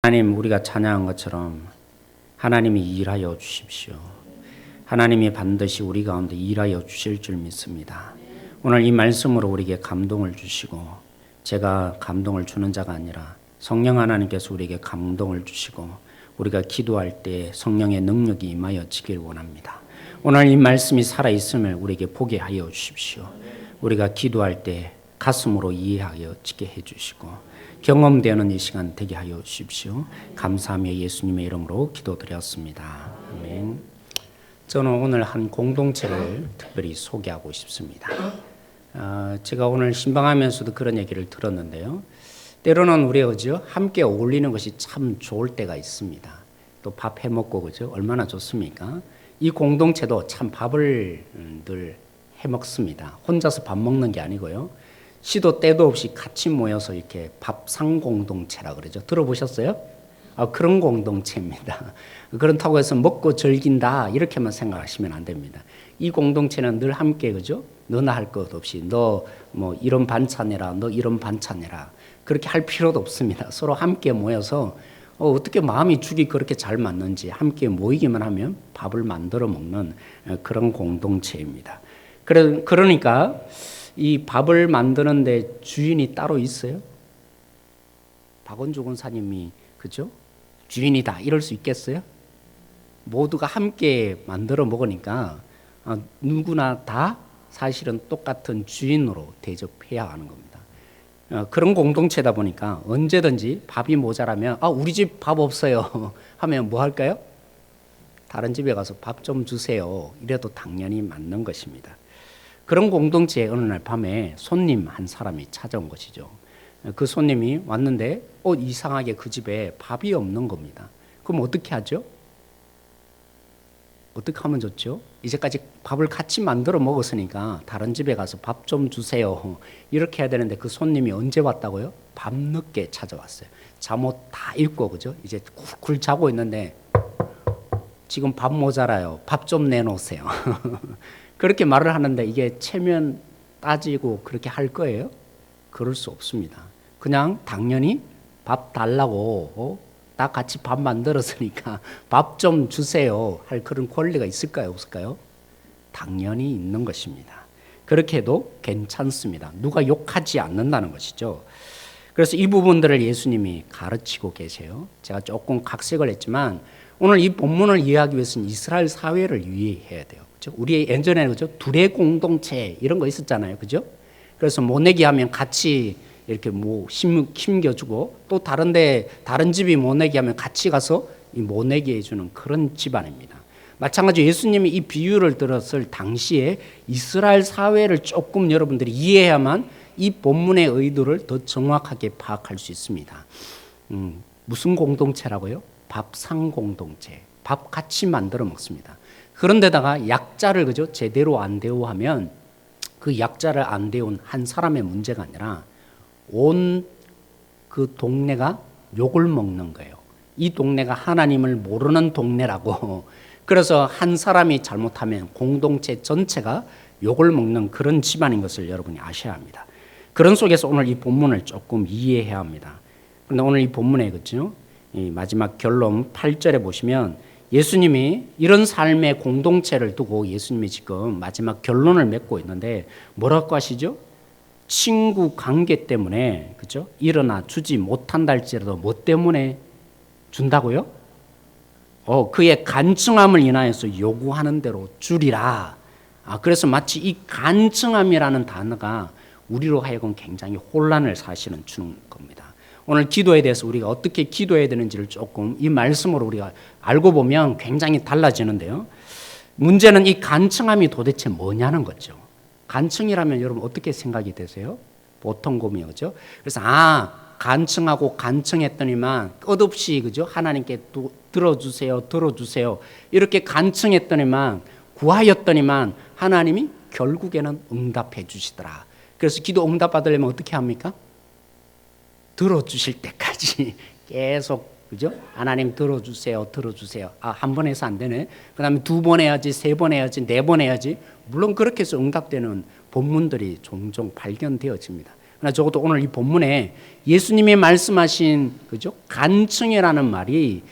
하나님, 우리가 찬양한 것처럼 하나님이 일하여 주십시오. 하나님이 반드시 우리 가운데 일하여 주실 줄 믿습니다. 오늘 이 말씀으로 우리에게 감동을 주시고, 제가 감동을 주는 자가 아니라 성령 하나님께서 우리에게 감동을 주시고, 우리가 기도할 때 성령의 능력이 임하여 지길 원합니다. 오늘 이 말씀이 살아있음을 우리에게 보게 하여 주십시오. 우리가 기도할 때 가슴으로 이해하여 지게 해주시고, 경험되는 이 시간 되게 하여 주십시오. 감사하며 예수님의 이름으로 기도드렸습니다. 아멘. 저는 오늘 한 공동체를 특별히 소개하고 싶습니다. 제가 오늘 신방하면서도 그런 얘기를 들었는데요. 때로는 우리가 그죠? 함께 어울리는 것이 참 좋을 때가 있습니다. 또 밥 해먹고 그죠? 얼마나 좋습니까? 이 공동체도 참 밥을 늘 해먹습니다. 혼자서 밥 먹는 게 아니고요. 시도 때도 없이 같이 모여서 이렇게 밥상 공동체라 그러죠. 들어보셨어요? 그런 공동체입니다. 그렇다고 해서 먹고 즐긴다 이렇게만 생각하시면 안 됩니다. 이 공동체는 늘 함께 그죠? 너나 할 것 없이 너 뭐 이런 반찬해라, 너 이런 반찬해라 그렇게 할 필요도 없습니다. 서로 함께 모여서 어떻게 마음이 죽이 그렇게 잘 맞는지 함께 모이기만 하면 밥을 만들어 먹는 그런 공동체입니다. 그러니까 이 밥을 만드는데 주인이 따로 있어요? 박원주 권사님이 그죠? 주인이다 이럴 수 있겠어요? 모두가 함께 만들어 먹으니까 누구나 다 사실은 똑같은 주인으로 대접해야 하는 겁니다. 그런 공동체다 보니까 언제든지 밥이 모자라면 우리 집 밥 없어요 하면 뭐 할까요? 다른 집에 가서 밥 좀 주세요 이래도 당연히 맞는 것입니다. 그런 공동체에 어느 날 밤에 손님 한 사람이 찾아온 것이죠. 그 손님이 왔는데 이상하게 그 집에 밥이 없는 겁니다. 그럼 어떻게 하죠? 어떻게 하면 좋죠? 이제까지 밥을 같이 만들어 먹었으니까 다른 집에 가서 밥 좀 주세요 이렇게 해야 되는데 그 손님이 언제 왔다고요? 밤늦게 찾아왔어요. 잠옷 다 입고 그죠? 이제 쿨쿨 자고 있는데 지금 밥 모자라요. 밥 좀 내놓으세요. 그렇게 말을 하는데 이게 체면 따지고 그렇게 할 거예요? 그럴 수 없습니다. 그냥 당연히 밥 달라고 다 같이 밥 만들었으니까 밥 좀 주세요 할 그런 권리가 있을까요? 없을까요? 당연히 있는 것입니다. 그렇게 해도 괜찮습니다. 누가 욕하지 않는다는 것이죠. 그래서 이 부분들을 예수님이 가르치고 계세요. 제가 조금 각색을 했지만 오늘 이 본문을 이해하기 위해서는 이스라엘 사회를 이해해야 돼요. 우리 예전에 그죠? 둘의 공동체 이런 거 있었잖아요. 그죠? 그래서 모내기 하면 같이 이렇게 뭐 힘겨주고 또 다른 집이 모내기 하면 같이 가서 이 모내기 해주는 그런 집안입니다. 마찬가지로 예수님이 이 비유를 들었을 당시에 이스라엘 사회를 조금 여러분들이 이해해야만 이 본문의 의도를 더 정확하게 파악할 수 있습니다. 무슨 공동체라고요? 밥상 공동체. 밥 같이 만들어 먹습니다. 그런데다가 약자를 그죠? 제대로 안 대우하면 그 약자를 안 대운 한 사람의 문제가 아니라 온 그 동네가 욕을 먹는 거예요. 이 동네가 하나님을 모르는 동네라고. 그래서 한 사람이 잘못하면 공동체 전체가 욕을 먹는 그런 집안인 것을 여러분이 아셔야 합니다. 그런 속에서 오늘 이 본문을 조금 이해해야 합니다. 그런데 오늘 이 본문에 그렇죠? 이 마지막 결론 8절에 보시면 예수님이 이런 삶의 공동체를 두고 예수님이 지금 마지막 결론을 맺고 있는데 뭐라고 하시죠? 친구 관계 때문에 그죠? 일어나 주지 못한다 할지라도 뭐 때문에 준다고요? 그의 간청함을 인하여서 요구하는 대로 주리라. 그래서 마치 이 간청함이라는 단어가 우리로 하여금 굉장히 혼란을 사실은 주는 겁니다. 오늘 기도에 대해서 우리가 어떻게 기도해야 되는지를 조금 이 말씀으로 우리가 알고 보면 굉장히 달라지는데요. 문제는 이 간청함이 도대체 뭐냐는 거죠. 간청이라면 여러분 어떻게 생각이 되세요? 보통 고민이죠. 그죠? 그래서 간청하고 간청했더니만 끝없이 그죠? 하나님께 들어주세요 이렇게 간청했더니만 구하였더니만 하나님이 결국에는 응답해 주시더라. 그래서 기도 응답 받으려면 어떻게 합니까? 들어주실 때까지 계속 그죠? 하나님 들어주세요. 한 번 해서 안 되네. 그다음에 2번 해야지, 3번 해야지, 4번 해야지. 물론 그렇게 해서 응답되는 본문들이 종종 발견되어집니다. 그러나 적어도 오늘 이 본문에 예수님이 말씀하신 그죠? 간청이라는 말이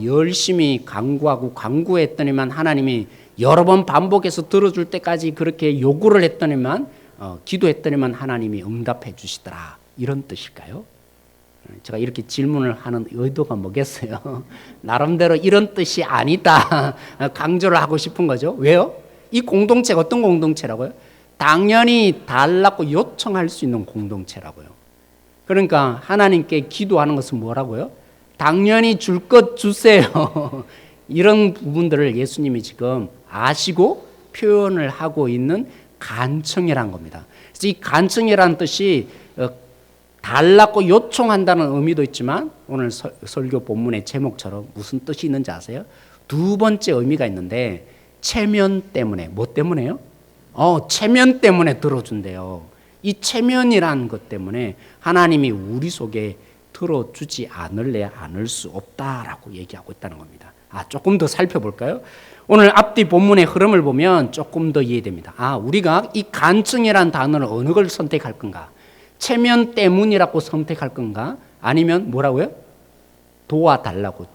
열심히 간구했더니만 하나님이 여러 번 반복해서 들어줄 때까지 그렇게 요구를 했더니만 기도했더니만 하나님이 응답해 주시더라. 이런 뜻일까요? 제가 이렇게 질문을 하는 의도가 뭐겠어요? 나름대로 이런 뜻이 아니다. 강조를 하고 싶은 거죠. 왜요? 이 공동체가 어떤 공동체라고요? 당연히 달라고 요청할 수 있는 공동체라고요. 그러니까 하나님께 기도하는 것은 뭐라고요? 당연히 줄 것 주세요. 이런 부분들을 예수님이 지금 아시고 표현을 하고 있는 간청이란 겁니다. 그래서 이 간청이라는 뜻이 달라고 요청한다는 의미도 있지만 오늘 설교 본문의 제목처럼 무슨 뜻이 있는지 아세요? 두 번째 의미가 있는데 체면 때문에. 뭐 때문에요? 체면 때문에 들어준대요. 이 체면이라는 것 때문에 하나님이 우리 속에 들어주지 않을 수 없다라고 얘기하고 있다는 겁니다. 조금 더 살펴볼까요? 오늘 앞뒤 본문의 흐름을 보면 조금 더 이해됩니다. 우리가 이 간청이라는 단어를 어느 걸 선택할 건가? 체면 때문이라고 선택할 건가? 아니면 뭐라고요? 도와달라고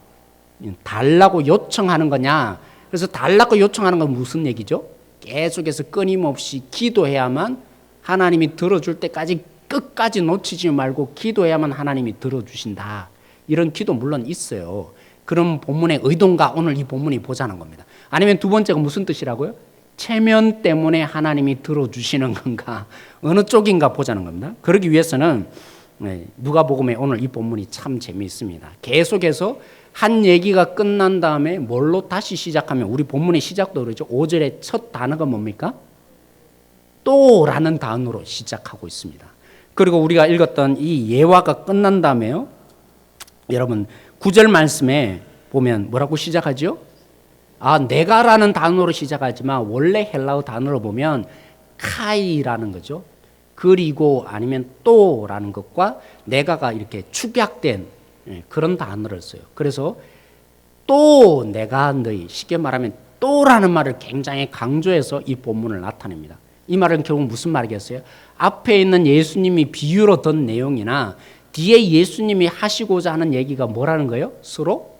요청하는 거냐? 그래서 달라고 요청하는 건 무슨 얘기죠? 계속해서 끊임없이 기도해야만 하나님이 들어줄 때까지 끝까지 놓치지 말고 기도해야만 하나님이 들어주신다. 이런 기도 물론 있어요. 그런 본문의 의도인가 오늘 이 본문이 보자는 겁니다. 아니면 두 번째가 무슨 뜻이라고요? 체면 때문에 하나님이 들어주시는 건가? 어느 쪽인가 보자는 겁니다. 그러기 위해서는 누가복음의 오늘 이 본문이 참 재미있습니다. 계속해서 한 얘기가 끝난 다음에 뭘로 다시 시작하면 우리 본문의 시작도 그러죠. 5절의 첫 단어가 뭡니까? 또라는 단어로 시작하고 있습니다. 그리고 우리가 읽었던 이 예화가 끝난 다음에요. 여러분 9절 말씀에 보면 뭐라고 시작하죠? 내가라는 단어로 시작하지만 원래 헬라어 단어로 보면 카이라는 거죠. 그리고 아니면 또라는 것과 내가가 이렇게 축약된 그런 단어를 써요. 그래서 또 내가 너희, 쉽게 말하면 또라는 말을 굉장히 강조해서 이 본문을 나타냅니다. 이 말은 결국 무슨 말이겠어요? 앞에 있는 예수님이 비유로 든 내용이나 뒤에 예수님이 하시고자 하는 얘기가 뭐라는 거예요? 서로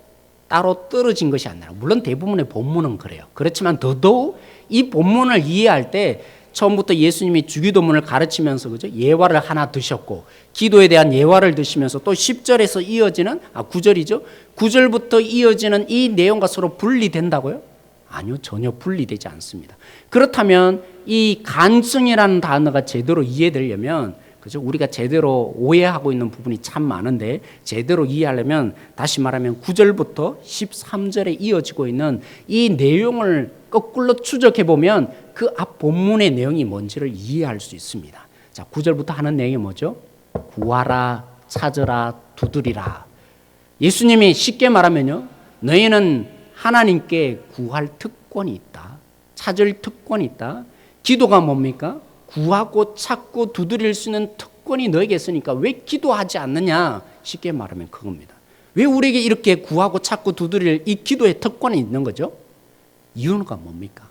따로 떨어진 것이 아니라, 물론 대부분의 본문은 그래요. 그렇지만 더더욱 이 본문을 이해할 때 처음부터 예수님이 주기도문을 가르치면서 그죠? 예화를 하나 드셨고 기도에 대한 예화를 드시면서 또 10절에서 이어지는 9절이죠. 9절부터 이어지는 이 내용과 서로 분리된다고요? 아니요, 전혀 분리되지 않습니다. 그렇다면 이 간증이라는 단어가 제대로 이해되려면 그죠? 우리가 제대로 오해하고 있는 부분이 참 많은데 제대로 이해하려면 다시 말하면 9절부터 13절에 이어지고 있는 이 내용을 거꾸로 추적해 보면 그 앞 본문의 내용이 뭔지를 이해할 수 있습니다. 자, 9절부터 하는 내용이 뭐죠? 구하라, 찾으라, 두드리라. 예수님이 쉽게 말하면요, 너희는 하나님께 구할 특권이 있다. 찾을 특권이 있다. 기도가 뭡니까? 구하고 찾고 두드릴 수 있는 특권이 너에게 있으니까 왜 기도하지 않느냐? 쉽게 말하면 그겁니다. 왜 우리에게 이렇게 구하고 찾고 두드릴 이 기도의 특권이 있는 거죠? 이유가 뭡니까?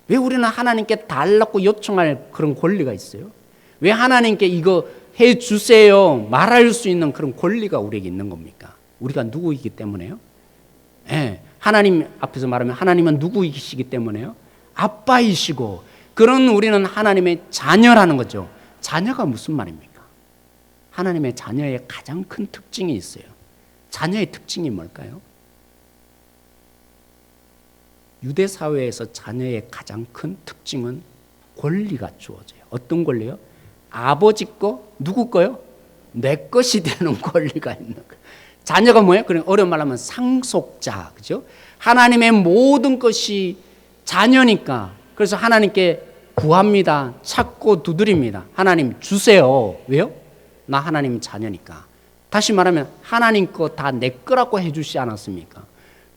왜 우리는 하나님께 달라고 요청할 그런 권리가 있어요? 왜 하나님께 이거 해주세요 말할 수 있는 그런 권리가 우리에게 있는 겁니까? 우리가 누구이기 때문에요? 하나님 앞에서 말하면 하나님은 누구이시기 때문에요? 아빠이시고 그런 우리는 하나님의 자녀라는 거죠. 자녀가 무슨 말입니까? 하나님의 자녀의 가장 큰 특징이 있어요. 자녀의 특징이 뭘까요? 유대 사회에서 자녀의 가장 큰 특징은 권리가 주어져요. 어떤 권리요? 아버지 거, 누구 거요? 내 것이 되는 권리가 있는 거예요. 자녀가 뭐예요? 그냥 어려운 말로 하면 상속자, 그죠? 하나님의 모든 것이 자녀니까 그래서 하나님께 구합니다. 찾고 두드립니다. 하나님 주세요. 왜요? 나 하나님 자녀니까. 다시 말하면 하나님 거 다 내 거라고 해주시지 않았습니까?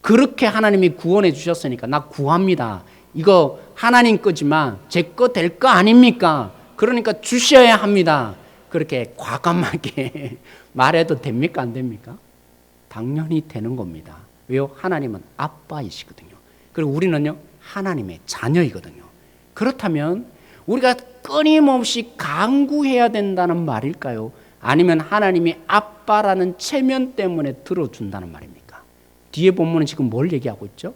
그렇게 하나님이 구원해 주셨으니까 나 구합니다. 이거 하나님 거지만 제 거 될 거 아닙니까? 그러니까 주셔야 합니다. 그렇게 과감하게 말해도 됩니까? 안 됩니까? 당연히 되는 겁니다. 왜요? 하나님은 아빠이시거든요. 그리고 우리는요, 하나님의 자녀이거든요. 그렇다면 우리가 끊임없이 간구해야 된다는 말일까요? 아니면 하나님이 아빠라는 체면 때문에 들어준다는 말입니까? 뒤에 본문은 지금 뭘 얘기하고 있죠?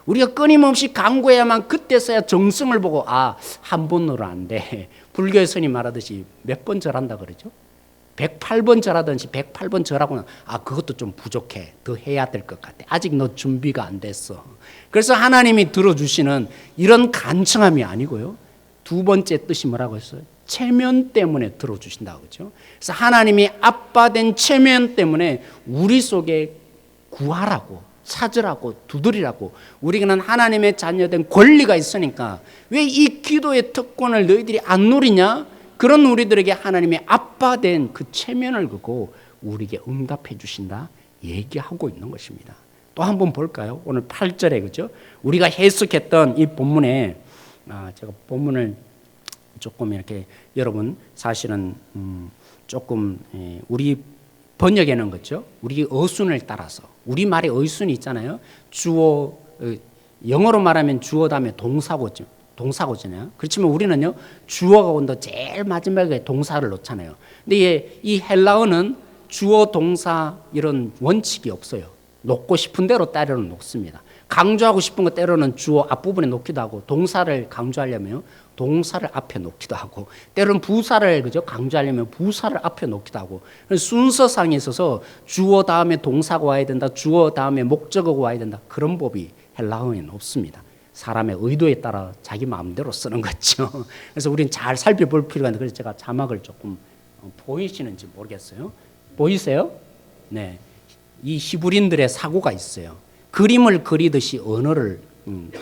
우리가 끊임없이 간구해야만 그때서야 정성을 보고 한 번으로 안 돼. 불교의 스님 말하듯이 몇 번 절한다 그러죠? 108번 절하든지 108번 절하고는 그것도 좀 부족해. 더 해야 될 것 같아. 아직 너 준비가 안 됐어. 그래서 하나님이 들어주시는 이런 간청함이 아니고요. 두 번째 뜻이 뭐라고 했어요? 체면 때문에 들어주신다고 그러죠. 그래서 하나님이 아빠 된 체면 때문에 우리 속에 구하라고, 찾으라고, 두드리라고, 우리는 하나님의 자녀된 권리가 있으니까 왜 이 기도의 특권을 너희들이 안 누리냐? 그런 우리들에게 하나님의 아빠 된 그 체면을 그고 우리에게 응답해 주신다 얘기하고 있는 것입니다. 또 한번 볼까요? 오늘 8절에 그죠? 우리가 해석했던 이 본문에 제가 본문을 조금 이렇게 여러분 사실은 조금 우리 번역에는 그죠? 우리 어순을 따라서 우리 말의 어순이 있잖아요. 주어 영어로 말하면 주어 다음에 동사고잖아요. 그렇지만 우리는요 주어가 온다 제일 마지막에 동사를 놓잖아요. 근데 이 헬라어는 주어 동사 이런 원칙이 없어요. 놓고 싶은 대로 때로는 놓습니다. 강조하고 싶은 거 때로는 주어 앞부분에 놓기도 하고, 동사를 강조하려면 동사를 앞에 놓기도 하고, 때로는 부사를 그죠 강조하려면 부사를 앞에 놓기도 하고, 순서상에 있어서 주어 다음에 동사가 와야 된다, 주어 다음에 목적어가 와야 된다, 그런 법이 헬라어에는 없습니다. 사람의 의도에 따라 자기 마음대로 쓰는 거죠. 그래서 우리는 잘 살펴볼 필요가 있는데, 그래서 제가 자막을 조금 보이시는지 모르겠어요. 보이세요? 네, 이 히브리인들의 사고가 있어요. 그림을 그리듯이 언어를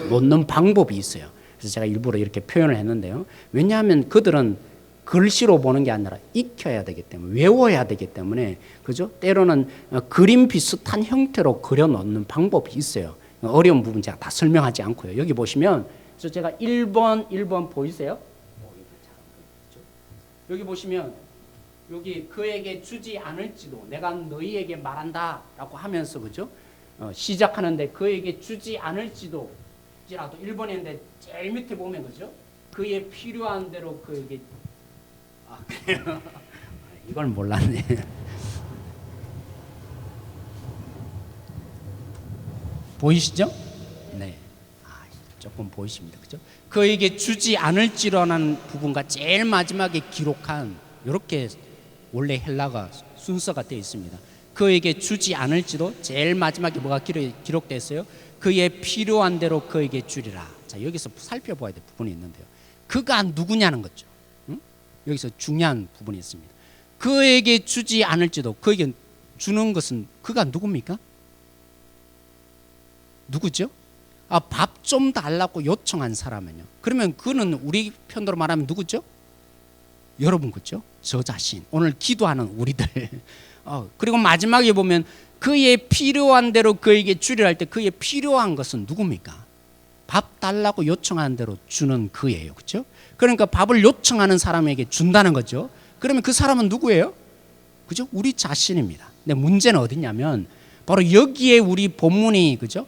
놓는 방법이 있어요. 그래서 제가 일부러 이렇게 표현을 했는데요. 왜냐하면 그들은 글씨로 보는 게 아니라 익혀야 되기 때문에, 외워야 되기 때문에, 그죠? 때로는 그림 비슷한 형태로 그려 놓는 방법이 있어요. 어려운 부분 제가 다 설명하지 않고요. 여기 보시면, 그래서 제가 1번 보이세요? 여기 보시면, 여기 그에게 주지 않을지도 내가 너희에게 말한다라고 하면서, 그죠? 시작하는데 그에게 주지 않을지도 라도 1번인데 제일 밑에 보면 그죠? 그의 필요한 대로 그에게 그래요? 이걸 몰랐네. 보이시죠? 네. 조금 보이십니다. 그죠? 그에게 주지 않을지라는 부분과 제일 마지막에 기록한, 이렇게 원래 헬라가 순서가 되어 있습니다. 그에게 주지 않을지도 제일 마지막에 뭐가 기록되어 있어요? 그의 필요한 대로 그에게 주리라. 자, 여기서 살펴봐야 될 부분이 있는데요. 그가 누구냐는 거죠. 응? 여기서 중요한 부분이 있습니다. 그에게 주지 않을지도, 그에게 주는 것은 그가 누굽니까? 누구죠? 밥 좀 달라고 요청한 사람은요. 그러면 그는 우리 편으로 말하면 누구죠? 여러분 그죠? 저 자신, 오늘 기도하는 우리들. 그리고 마지막에 보면 그의 필요한 대로 그에게 주리라 할 때 그의 필요한 것은 누굽니까? 밥 달라고 요청하는 대로 주는 그예요. 그렇죠? 그러니까 밥을 요청하는 사람에게 준다는 거죠. 그러면 그 사람은 누구예요? 그죠? 우리 자신입니다. 근데 문제는 어디냐면 바로 여기에 우리 본문이 그죠?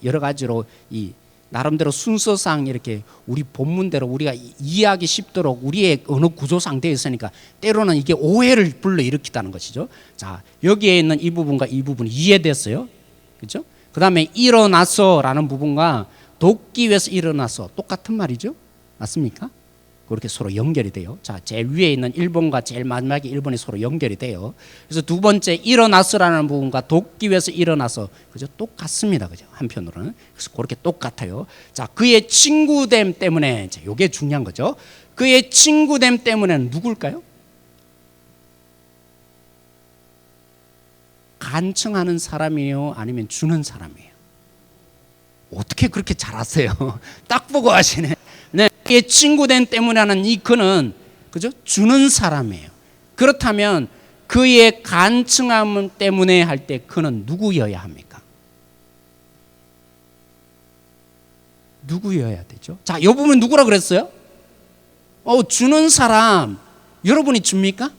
여러 가지로 이 나름대로 순서상 이렇게 우리 본문대로 우리가 이해하기 쉽도록 우리의 언어 구조상 되어 있으니까 때로는 이게 오해를 불러일으키다는 것이죠. 자, 여기에 있는 이 부분과 이 부분이 이해됐어요. 그렇죠? 그 다음에 일어나서라는 부분과 돕기 위해서 일어나서 똑같은 말이죠. 맞습니까? 그렇게 서로 연결이 돼요. 자, 제일 위에 있는 1번과 제일 마지막에 1번이 서로 연결이 돼요. 그래서 두 번째 일어나서라는 부분과 돕기 위해서 일어나서, 그죠? 똑같습니다. 그죠? 한편으로는. 그래서 그렇게 똑같아요. 자, 그의 친구됨 때문에, 자, 요게 중요한 거죠. 그의 친구됨 때문에는 누굴까요? 간청하는 사람이에요? 아니면 주는 사람이에요? 어떻게 그렇게 잘 아세요? 딱 보고 하시네. 네, 그의 친구됨 때문에 하는 이 그는 그죠? 주는 사람이에요. 그렇다면 그의 간청함 때문에 할 때 그는 누구여야 합니까? 누구여야 되죠? 자, 이 부분 누구라 그랬어요? 주는 사람. 여러분이 줍니까?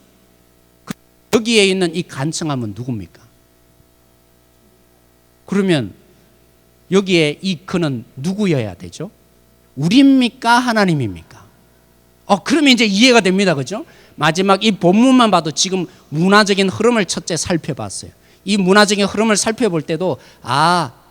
여기에 있는 이 간청함은 누굽니까? 그러면 여기에 이 그는 누구여야 되죠? 우리입니까? 하나님입니까? 그러면 이제 이해가 됩니다. 그죠? 마지막 이 본문만 봐도 지금 문화적인 흐름을 첫째 살펴봤어요. 이 문화적인 흐름을 살펴볼 때도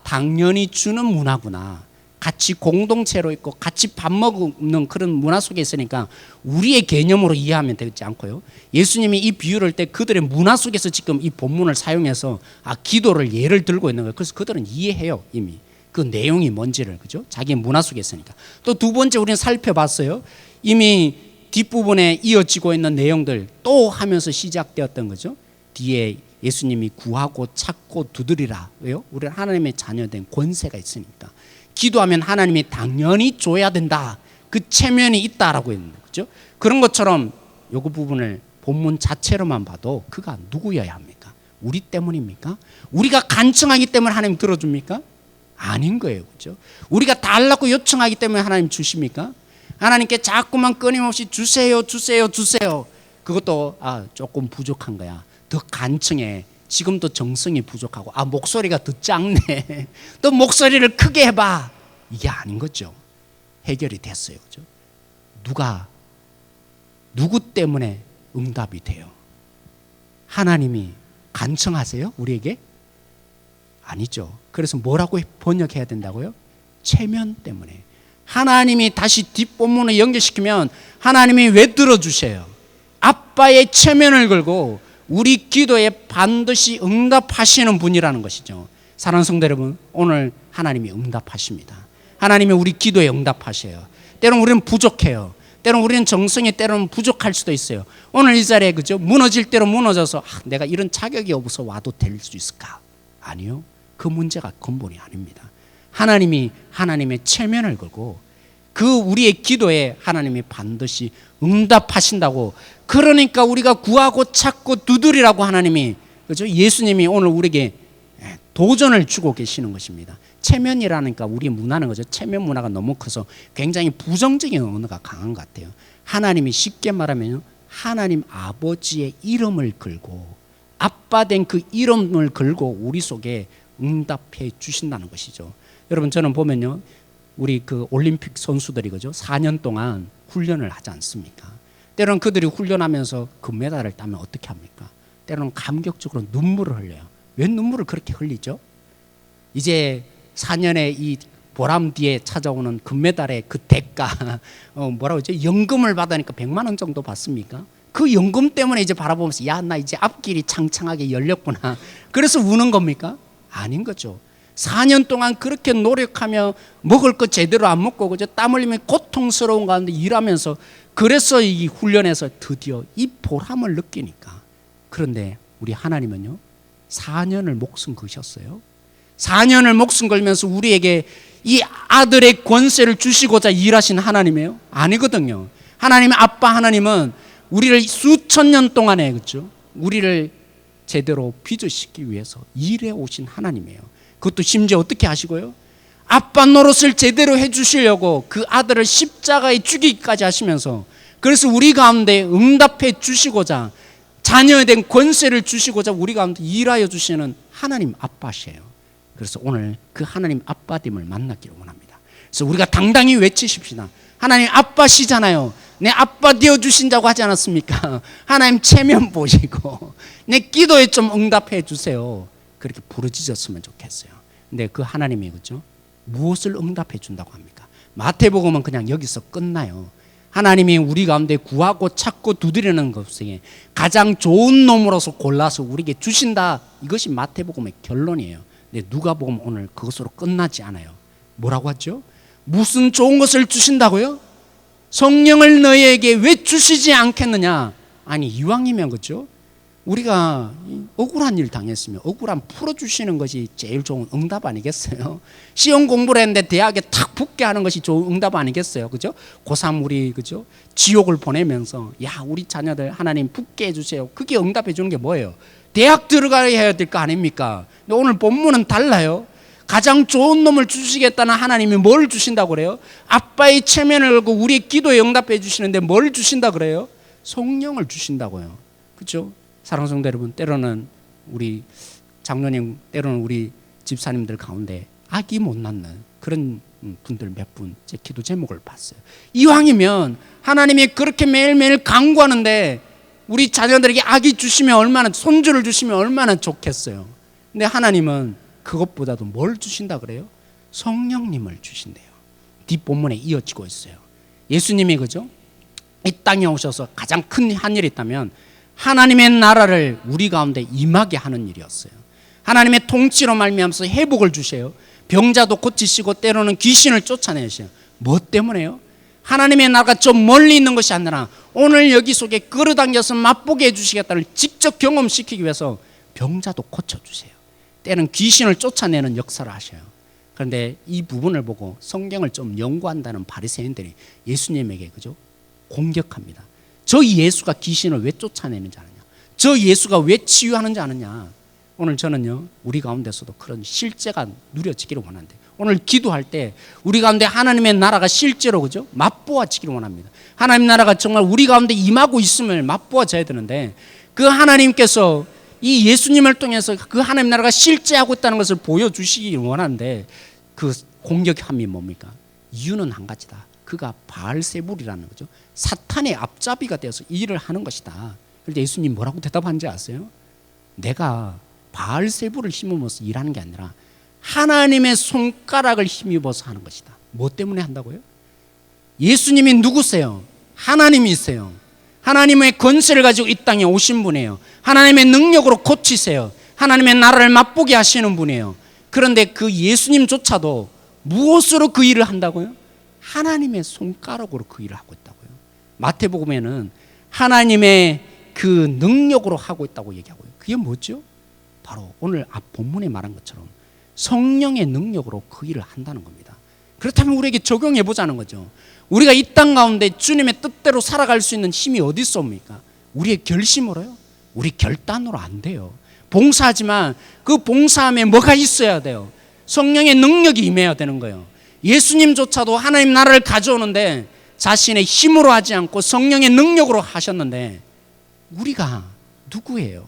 당연히 주는 문화구나. 같이 공동체로 있고 같이 밥 먹는 그런 문화 속에 있으니까 우리의 개념으로 이해하면 되지 않고요. 예수님이 이 비유를 할 때 그들의 문화 속에서 지금 이 본문을 사용해서 기도를 예를 들고 있는 거예요. 그래서 그들은 이해해요. 이미 그 내용이 뭔지를. 그죠? 자기 문화 속에 있으니까. 또 두 번째 우리는 살펴봤어요. 이미 뒷부분에 이어지고 있는 내용들 또 하면서 시작되었던 거죠. 뒤에 예수님이 구하고 찾고 두드리라. 왜요? 우리는 하나님의 자녀된 권세가 있으니까. 기도하면 하나님이 당연히 줘야 된다. 그 체면이 있다라고 했는 거죠. 그런 것처럼 요거 부분을 본문 자체로만 봐도 그가 누구여야 합니까? 우리 때문입니까? 우리가 간청하기 때문에 하나님 들어줍니까? 아닌 거예요. 그죠? 우리가 달라고 요청하기 때문에 하나님 주십니까? 하나님께 자꾸만 끊임없이 주세요, 주세요, 주세요. 그것도 조금 부족한 거야. 더 간청해. 지금도 정성이 부족하고 목소리가 더 작네. 또 목소리를 크게 해봐. 이게 아닌 거죠. 해결이 됐어요. 그죠? 누구 때문에 응답이 돼요? 하나님이 간청하세요? 우리에게? 아니죠. 그래서 뭐라고 번역해야 된다고요? 체면 때문에. 하나님이 다시 뒷본문을 연결시키면 하나님이 왜 들어주셔요? 아빠의 체면을 걸고 우리 기도에 반드시 응답하시는 분이라는 것이죠. 사랑하는 성도 여러분, 오늘 하나님이 응답하십니다. 하나님이 우리 기도에 응답하셔요. 때로는 우리는 부족해요. 때로는 우리는 정성이 때로는 부족할 수도 있어요. 오늘 이 자리에 그죠? 무너질 대로 무너져서 내가 이런 자격이 없어서 와도 될 수 있을까? 아니요. 그 문제가 근본이 아닙니다. 하나님이 하나님의 체면을 걸고 그 우리의 기도에 하나님이 반드시 응답하신다고. 그러니까 우리가 구하고 찾고 두드리라고 하나님이, 그죠? 예수님이 오늘 우리에게 도전을 주고 계시는 것입니다. 체면이라니까 우리 문화는 그죠? 체면 문화가 너무 커서 굉장히 부정적인 언어가 강한 것 같아요. 하나님이 쉽게 말하면 하나님 아버지의 이름을 걸고 아빠 된 그 이름을 걸고 우리 속에 응답해 주신다는 것이죠. 여러분, 저는 보면요, 우리 그 올림픽 선수들이 그죠? 4년 동안 훈련을 하지 않습니까? 때로는 그들이 훈련하면서 금메달을 따면 어떻게 합니까? 때로는 감격적으로 눈물을 흘려요. 왜 눈물을 그렇게 흘리죠? 이제 4년의 이 보람 뒤에 찾아오는 금메달의 그 대가, 뭐라고 하죠? 연금을 받으니까 100만 원 정도 받습니까? 그 연금 때문에 이제 바라보면서 나 이제 앞길이 창창하게 열렸구나. 그래서 우는 겁니까? 아닌 거죠. 4년 동안 그렇게 노력하며 먹을 거 제대로 안 먹고 그죠? 땀 흘리면 고통스러운 가운데 일하면서 그래서 이 훈련에서 드디어 이 보람을 느끼니까. 그런데 우리 하나님은요, 4년을 목숨 거셨어요. 4년을 목숨 걸면서 우리에게 이 아들의 권세를 주시고자 일하신 하나님이에요? 아니거든요. 하나님의 아빠 하나님은 우리를 수천 년 동안에 그렇죠? 우리를 제대로 빚어시키기 위해서 일해 오신 하나님이에요. 그것도 심지어 어떻게 하시고요? 아빠 노릇을 제대로 해주시려고 그 아들을 십자가에 죽이기까지 하시면서, 그래서 우리 가운데 응답해 주시고자 자녀에 대한 권세를 주시고자 우리 가운데 일하여 주시는 하나님 아빠시에요. 그래서 오늘 그 하나님 아빠됨을 만나기를 원합니다. 그래서 우리가 당당히 외치십시다. 하나님 아빠시잖아요. 내 아빠 되어주신다고 하지 않았습니까? 하나님 체면 보시고 내 기도에 좀 응답해 주세요. 그렇게 부르짖었으면 좋겠어요. 근데 그 하나님이 그렇죠? 무엇을 응답해 준다고 합니까? 마태복음은 그냥 여기서 끝나요. 하나님이 우리 가운데 구하고 찾고 두드리는 것에 가장 좋은 놈으로서 골라서 우리에게 주신다. 이것이 마태복음의 결론이에요. 근데 누가복음 오늘 그것으로 끝나지 않아요. 뭐라고 하죠? 무슨 좋은 것을 주신다고요? 성령을 너희에게 왜 주시지 않겠느냐? 아니, 이왕이면 그렇죠? 우리가 억울한 일 당했으면 억울함 풀어주시는 것이 제일 좋은 응답 아니겠어요? 시험 공부를 했는데 대학에 탁 붙게 하는 것이 좋은 응답 아니겠어요? 그죠? 고3 우리 그죠? 지옥을 보내면서 우리 자녀들 하나님 붙게 해주세요. 그게 응답해 주는 게 뭐예요? 대학 들어가야 될 거 아닙니까? 근데 오늘 본문은 달라요. 가장 좋은 놈을 주시겠다는 하나님이 뭘 주신다고 그래요? 아빠의 체면을 걸고 우리의 기도에 응답해 주시는데 뭘 주신다 그래요? 성령을 주신다고요. 그렇죠? 사랑하는 성도 여러분, 때로는 우리 장로님, 때로는 우리 집사님들 가운데 아기 못 낳는 그런 분들 몇 분 제 기도 제목을 봤어요. 이왕이면 하나님이 그렇게 매일매일 강구하는데 우리 자녀들에게 아기 주시면 얼마나, 손주를 주시면 얼마나 좋겠어요. 근데 하나님은 그것보다도 뭘 주신다 그래요? 성령님을 주신대요. 뒷본문에 이어지고 있어요. 예수님이 그죠? 이 땅에 오셔서 가장 큰 한 일이 있다면 하나님의 나라를 우리 가운데 임하게 하는 일이었어요. 하나님의 통치로 말미암아서 회복을 주셔요. 병자도 고치시고 때로는 귀신을 쫓아내셔요. 뭐 때문에요? 하나님의 나라가 좀 멀리 있는 것이 아니라 오늘 여기 속에 끌어당겨서 맛보게 해주시겠다를 직접 경험시키기 위해서 병자도 고쳐주세요. 때는 귀신을 쫓아내는 역사를 하셔요. 그런데 이 부분을 보고 성경을 좀 연구한다는 바리새인들이 예수님에게 그죠? 공격합니다. 저 예수가 귀신을 왜 쫓아내는지 아느냐? 저 예수가 왜 치유하는지 아느냐? 오늘 저는요, 우리 가운데서도 그런 실제가 누려지기를 원하는데, 오늘 기도할 때 우리 가운데 하나님의 나라가 실제로 그죠? 맛보아지기를 원합니다. 하나님 나라가 정말 우리 가운데 임하고 있음을 맛보아져야 되는데, 그 하나님께서 이 예수님을 통해서 그 하나님 나라가 실제하고 있다는 것을 보여주시기 원하는데, 그 공격함이 뭡니까? 이유는 한 가지다. 그가 바알세불이라는 거죠. 사탄의 앞잡이가 되어서 이 일을 하는 것이다. 그런데 예수님 뭐라고 대답한지 아세요? 내가 바알세불을 힘입어서 일하는 게 아니라 하나님의 손가락을 힘입어서 하는 것이다. 뭐 때문에 한다고요? 예수님이 누구세요? 하나님이세요. 하나님의 권세를 가지고 이 땅에 오신 분이에요. 하나님의 능력으로 고치세요. 하나님의 나라를 맛보게 하시는 분이에요. 그런데 그 예수님조차도 무엇으로 그 일을 한다고요? 하나님의 손가락으로 그 일을 하고 있다고요. 마태복음에는 하나님의 그 능력으로 하고 있다고 얘기하고요. 그게 뭐죠? 바로 오늘 앞 본문에 말한 것처럼 성령의 능력으로 그 일을 한다는 겁니다. 그렇다면 우리에게 적용해 보자는 거죠. 우리가 이 땅 가운데 주님의 뜻대로 살아갈 수 있는 힘이 어디 있습니까? 우리의 결심으로요? 우리 결단으로 안 돼요. 봉사하지만 그 봉사함에 뭐가 있어야 돼요? 성령의 능력이 임해야 되는 거예요. 예수님조차도 하나님 나라를 가져오는데 자신의 힘으로 하지 않고 성령의 능력으로 하셨는데 우리가 누구예요?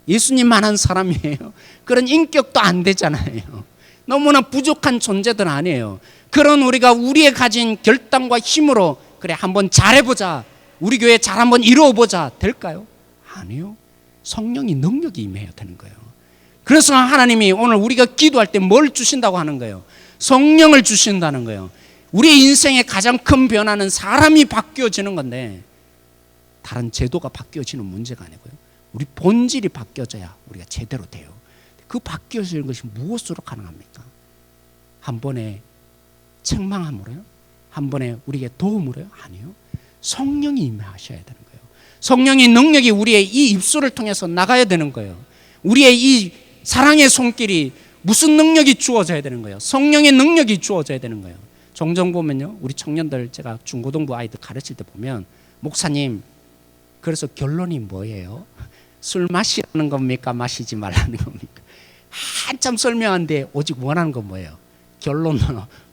예수님만한 사람이에요? 그런 인격도 안 되잖아요. 너무나 부족한 존재들 아니에요. 그런 우리가 우리의 가진 결단과 힘으로 그래 한번 잘해보자, 우리 교회 잘 한번 이루어보자 될까요? 아니요. 성령이 능력이 임해야 되는 거예요. 그래서 하나님이 오늘 우리가 기도할 때 뭘 주신다고 하는 거예요? 성령을 주신다는 거예요. 우리의 인생의 가장 큰 변화는 사람이 바뀌어지는 건데 다른 제도가 바뀌어지는 문제가 아니고요. 우리 본질이 바뀌어져야 우리가 제대로 돼요. 그 바뀌어지는 것이 무엇으로 가능합니까? 한 번에 책망함으로요? 한 번에 우리에게 도움으로요? 아니요. 성령이 임하셔야 되는 거예요. 성령의 능력이 우리의 이 입술을 통해서 나가야 되는 거예요. 우리의 이 사랑의 손길이 무슨 능력이 주어져야 되는 거예요? 성령의 능력이 주어져야 되는 거예요. 종종 보면요, 우리 청년들 제가 중고등부 아이들 가르칠 때 보면 목사님, 그래서 결론이 뭐예요? 술 마시라는 겁니까? 마시지 말라는 겁니까? 한참 설명하는데 오직 원하는 건 뭐예요? 결론은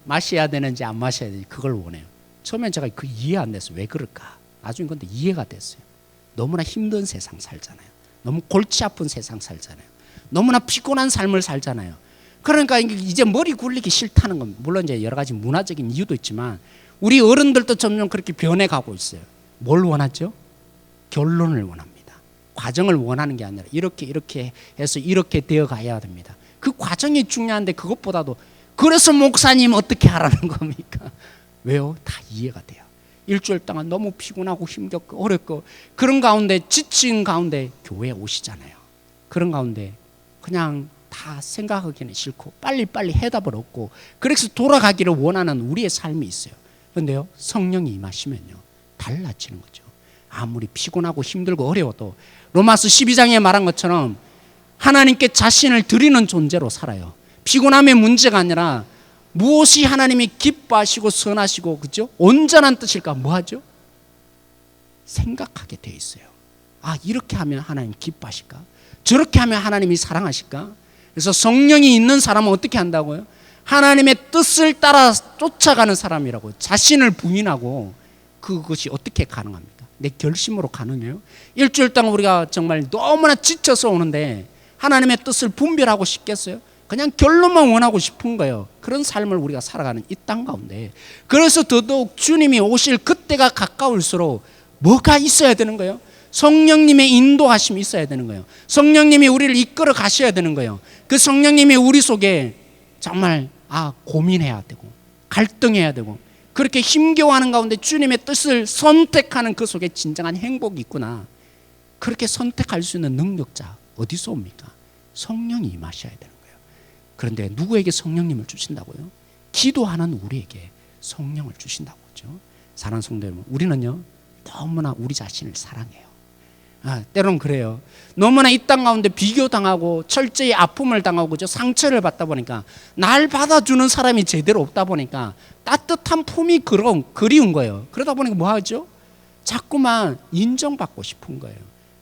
마셔야 되는지 안 마셔야 되는지 그걸 원해요. 처음엔 제가 그 이해 안 됐어요. 왜 그럴까? 나중에 근데 이해가 됐어요. 너무나 힘든 세상 살잖아요. 너무 골치 아픈 세상 살잖아요. 너무나 피곤한 삶을 살잖아요. 그러니까 이제 머리 굴리기 싫다는 건 물론 이제 여러 가지 문화적인 이유도 있지만 우리 어른들도 점점 그렇게 변해가고 있어요. 뭘 원하죠? 결론을 원합니다. 과정을 원하는 게 아니라 이렇게 해서 이렇게 되어 가야 됩니다. 그 과정이 중요한데 그것보다도 그래서 목사님 어떻게 하라는 겁니까? 왜요? 다 이해가 돼요. 일주일 동안 너무 피곤하고 힘겹고 어렵고 그런 가운데 지친 가운데 교회에 오시잖아요. 그런 가운데 그냥 다 생각하기는 싫고 빨리빨리 해답을 얻고 그래서 돌아가기를 원하는 우리의 삶이 있어요. 그런데요, 성령이 임하시면요 달라지는 거죠. 아무리 피곤하고 힘들고 어려워도 로마서 12장에 말한 것처럼 하나님께 자신을 드리는 존재로 살아요. 피곤함의 문제가 아니라 무엇이 하나님이 기뻐하시고 선하시고 그죠? 온전한 뜻일까? 뭐하죠? 생각하게 돼 있어요. 아, 이렇게 하면 하나님 기뻐하실까? 저렇게 하면 하나님이 사랑하실까? 그래서 성령이 있는 사람은 어떻게 한다고요? 하나님의 뜻을 따라 쫓아가는 사람이라고. 자신을 부인하고 그것이 어떻게 가능합니까? 내 결심으로 가능해요? 일주일 동안 우리가 정말 너무나 지쳐서 오는데 하나님의 뜻을 분별하고 싶겠어요? 그냥 결론만 원하고 싶은 거예요. 그런 삶을 우리가 살아가는 이 땅 가운데, 그래서 더더욱 주님이 오실 그때가 가까울수록 뭐가 있어야 되는 거예요? 성령님의 인도하심이 있어야 되는 거예요. 성령님이 우리를 이끌어 가셔야 되는 거예요. 그 성령님이 우리 속에 정말 고민해야 되고 갈등해야 되고 그렇게 힘겨워하는 가운데 주님의 뜻을 선택하는 그 속에 진정한 행복이 있구나. 그렇게 선택할 수 있는 능력자 어디서 옵니까? 성령이 임하셔야 되는 거예요. 그런데 누구에게 성령님을 주신다고요? 기도하는 우리에게 성령을 주신다고 그러죠. 사랑하는 성도 여러분, 우리는요 너무나 우리 자신을 사랑해요. 때론 그래요. 너무나 이 땅 가운데 비교당하고 철저히 아픔을 당하고 그죠? 상처를 받다 보니까 날 받아주는 사람이 제대로 없다 보니까 따뜻한 품이 그리운 거예요. 그러다 보니까 뭐 하죠? 자꾸만 인정받고 싶은 거예요.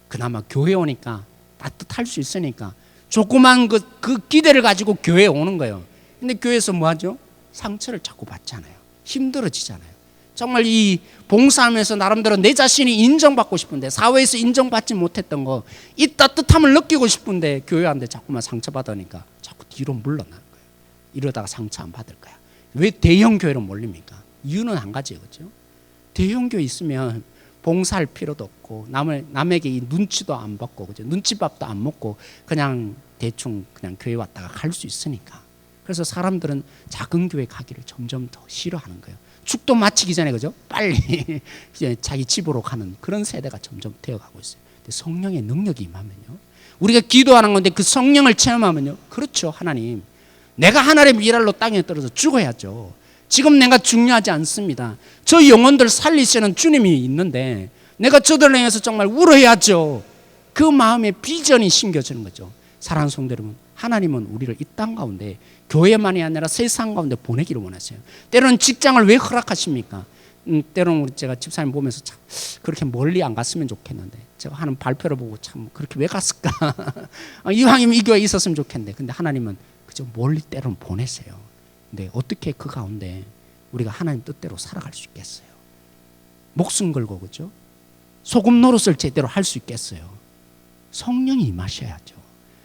그나마 교회 오니까 따뜻할 수 있으니까 조그만 그 기대를 가지고 교회에 오는 거예요. 근데 교회에서 뭐 하죠? 상처를 자꾸 받잖아요. 힘들어지잖아요. 정말 이 봉사하면서 나름대로 내 자신이 인정받고 싶은데, 사회에서 인정받지 못했던 거, 이 따뜻함을 느끼고 싶은데 교회한테 자꾸만 상처받으니까 자꾸 뒤로 물러나는 거예요. 이러다가 상처 안 받을 거야. 왜 대형 교회로 몰립니까? 이유는 한 가지예요. 그렇죠? 대형 교회 있으면 봉사할 필요도 없고 남에게 이 눈치도 안 받고 그죠? 눈치밥도 안 먹고 그냥 대충 그냥 교회 왔다가 갈 수 있으니까. 그래서 사람들은 작은 교회 가기를 점점 더 싫어하는 거예요. 축도 마치기 전에 그죠? 빨리 이제 자기 집으로 가는 그런 세대가 점점 되어가고 있어요. 근데 성령의 능력이 임하면요, 우리가 기도하는 건데 그 성령을 체험하면요, 그렇죠. 하나님, 내가 하늘의 미랄로 땅에 떨어져 죽어야죠. 지금 내가 중요하지 않습니다. 저 영혼들 살리시는 주님이 있는데 내가 저들을 향해서 정말 울어야죠. 그 마음에 비전이 심겨지는 거죠. 사랑하는 성도 여러분, 하나님은 우리를 이 땅 가운데 교회만이 아니라 세상 가운데 보내기를 원하세요. 때로는 직장을 왜 허락하십니까? 때로는 제가 집사님 보면서 참 그렇게 멀리 안 갔으면 좋겠는데, 제가 하는 발표를 보고 참 그렇게 왜 갔을까? 이왕이면 이 교회에 있었으면 좋겠는데, 근데 하나님은 그저 멀리 때로는 보내세요. 근데 어떻게 그 가운데 우리가 하나님 뜻대로 살아갈 수 있겠어요? 목숨 걸고 그죠? 소금 노릇을 제대로 할 수 있겠어요? 성령이 임하셔야죠.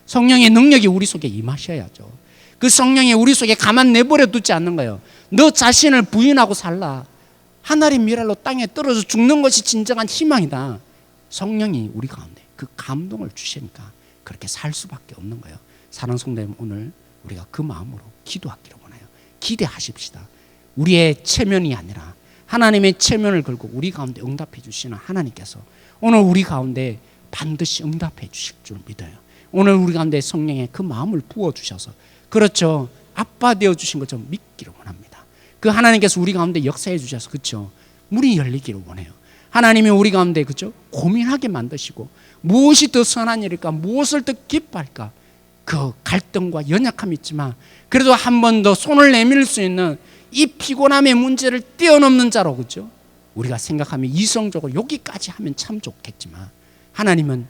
성령의 능력이 우리 속에 임하셔야죠. 그 성령이 우리 속에 가만 내버려 두지 않는 거예요. 너 자신을 부인하고 살라. 하늘의 미랄로 땅에 떨어져 죽는 것이 진정한 희망이다. 성령이 우리 가운데 그 감동을 주시니까 그렇게 살 수밖에 없는 거예요. 사랑하는 성도 여러분, 오늘 우리가 그 마음으로 기도하기를 원해요. 기대하십시다. 우리의 체면이 아니라 하나님의 체면을 걸고 우리 가운데 응답해 주시는 하나님께서 오늘 우리 가운데 반드시 응답해 주실 줄 믿어요. 오늘 우리 가운데 성령의 그 마음을 부어주셔서, 그렇죠, 아빠 되어주신 것처럼 믿기를 원합니다. 그 하나님께서 우리 가운데 역사해 주셔서 그렇죠, 문이 열리기를 원해요. 하나님이 우리 가운데 그렇죠, 고민하게 만드시고 무엇이 더 선한 일일까, 무엇을 더 기뻐할까, 그 갈등과 연약함이 있지만 그래도 한 번 더 손을 내밀 수 있는 이 피곤함의 문제를 뛰어넘는 자로 그렇죠, 우리가 생각하면 이성적으로 여기까지 하면 참 좋겠지만 하나님은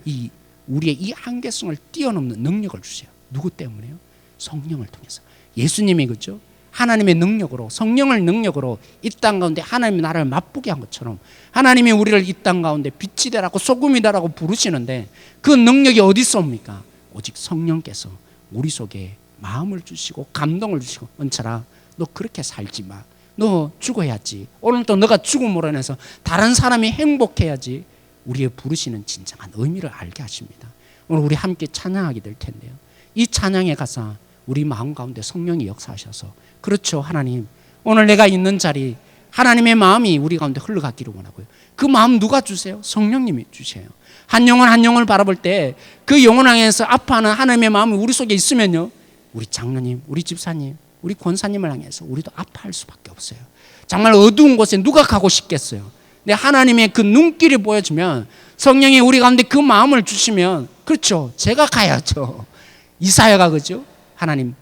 우리의 이 한계성을 뛰어넘는 능력을 주세요. 누구 때문에요? 성령을 통해서. 예수님이 그렇죠, 하나님의 능력으로, 성령을 능력으로 이 땅 가운데 하나님의 나라를 맛보게 한 것처럼 하나님이 우리를 이 땅 가운데 빛이 되라고 소금이 되라고 부르시는데 그 능력이 어디서 옵니까? 오직 성령께서 우리 속에 마음을 주시고 감동을 주시고, 은철아, 너 그렇게 살지 마. 너 죽어야지. 오늘도 너가 죽음으로 인해서 다른 사람이 행복해야지. 우리의 부르시는 진정한 의미를 알게 하십니다. 오늘 우리 함께 찬양하게 될 텐데요, 이 찬양의 가사 우리 마음 가운데 성령이 역사하셔서, 그렇죠, 하나님, 오늘 내가 있는 자리 하나님의 마음이 우리 가운데 흘러가기를 원하고요. 그 마음 누가 주세요? 성령님이 주세요. 한 영혼 한 영혼을 바라볼 때 그 영혼을 향해서 아파하는 하나님의 마음이 우리 속에 있으면요, 우리 장로님, 우리 집사님, 우리 권사님을 향해서 우리도 아파할 수밖에 없어요. 정말 어두운 곳에 누가 가고 싶겠어요? 근데 하나님의 그 눈길이 보여주면, 성령이 우리 가운데 그 마음을 주시면, 그렇죠, 제가 가야죠. 이사야가 그죠, 하나님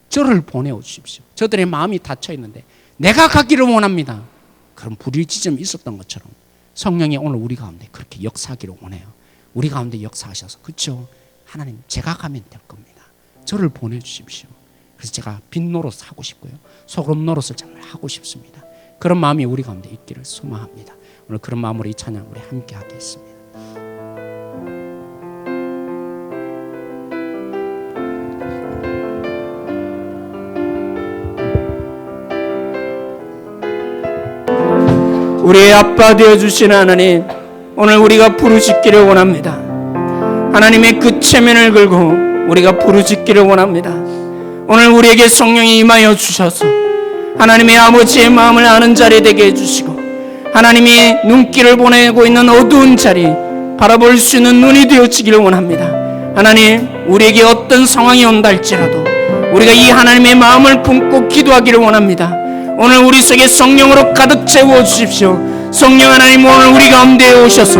저를 보내어 주십시오. 저들의 마음이 닫혀 있는데 내가 가기를 원합니다. 그런 불일지점이 있었던 것처럼 성령이 오늘 우리 가운데 그렇게 역사하기를 원해요. 우리 가운데 역사하셔서, 그렇죠, 하나님 제가 가면 될 겁니다. 저를 보내주십시오. 그래서 제가 빛 노릇 하고 싶고요, 소금 노릇을 정말 하고 싶습니다. 그런 마음이 우리 가운데 있기를 소망합니다. 오늘 그런 마음으로 이 찬양 우리 함께 하겠습니다. 우리의 아빠 되어주시는 하나님, 오늘 우리가 부르짖기를 원합니다. 하나님의 그 체면을 걸고 우리가 부르짖기를 원합니다. 오늘 우리에게 성령이 임하여 주셔서 하나님의 아버지의 마음을 아는 자리 되게 해주시고, 하나님이 눈길을 보내고 있는 어두운 자리 바라볼 수 있는 눈이 되어지기를 원합니다. 하나님, 우리에게 어떤 상황이 온다 할지라도 우리가 이 하나님의 마음을 품고 기도하기를 원합니다. 오늘 우리 속에 성령으로 가득 채워주십시오. 성령 하나님, 오늘 우리 가운데 오셔서